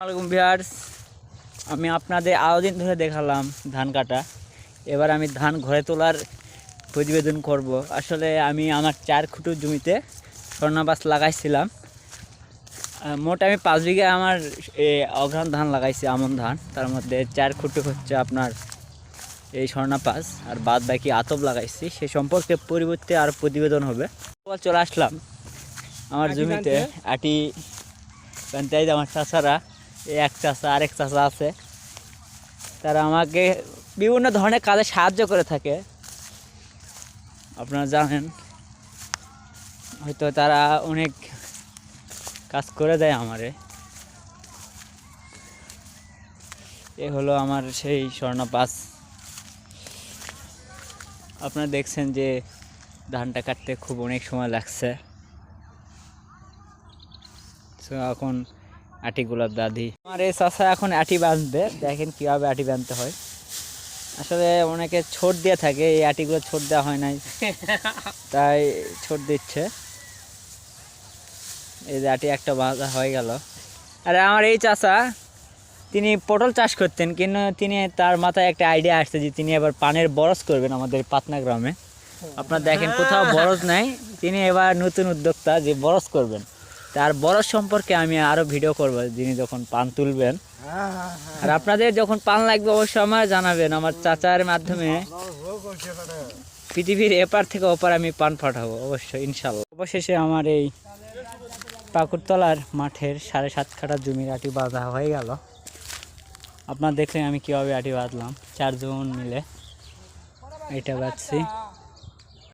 আসসালামু ভিউয়ার্স, আমি আপনাদের আরও দিন ধরে দেখালাম ধান কাটা। এবার আমি ধান ঘরে তোলার প্রতিবেদন করব। আসলে আমি আমার 4 খুঁটু জমিতে স্বর্ণাবাস লাগাইছিলাম। মোট আমি 5 বিঘা আমার অঘ্রাণ ধান লাগাইছি, আমন ধান। তার মধ্যে 4 খুঁটু হচ্ছে আপনার এই স্বর্ণাপাস, আর বাদ বাকি আতপ লাগাইছি। সে সম্পর্কে পরিবর্তে আর প্রতিবেদন হবে। চলে আসলাম আমার জমিতে আটি বানতে। আমার চাচারা, এক চাচা আরেক চাচা আছে, তারা আমাকে বিভিন্ন ধরনের কাজে সাহায্য করে থাকে। আপনারা জানেন হয়তো, তারা অনেক কাজ করে দেয় আমারে। এ হলো আমার সেই স্বর্ণাপাস। আপনারা দেখছেন যে ধানটা কাটতে খুব অনেক সময় লাগছে। তো এখন আটিগুলোর দাদি আমার এই চাচা এখন আটি বাঁধবে। দেখেন কীভাবে আটি বাঁধতে হয়। আসলে অনেকে ছোট দিয়ে থাকে, এই আটিগুলো ছোট দেওয়া হয় নাই, তাই ছোট দিচ্ছে। এই যে আটি একটা বাঁধা হয়ে গেল। আর আমার এই চাচা, তিনি পটল চাষ করতেন, কিন্তু তার মাথায় একটা আইডিয়া আসছে যে তিনি এবার পানের বরজ করবেন আমাদের পাতনা গ্রামে। আপনারা দেখেন কোথাও বরজ নাই, তিনি এবার নতুন উদ্যোক্তা যে বরজ করবেন। তার বরজ সম্পর্কে আমি আরও ভিডিও করব যিনি যখন পান তুলবেন। আর আপনাদের যখন পান লাগবে অবশ্যই আমার জানাবেন। আমার চাচার মাধ্যমে পৃথিবীর এপার থেকে ওপার আমি পান পাঠাবো অবশ্যই, ইনশাল্লাহ। অবশেষে আমার এই পাকুড়তলার মাঠের 7.5 কাঠা জমির আটি বাঁধা হয়ে গেল। আপনারা দেখলেন আমি কীভাবে আটি বাঁধলাম। 4 জন মিলে এটা বাঁধছি।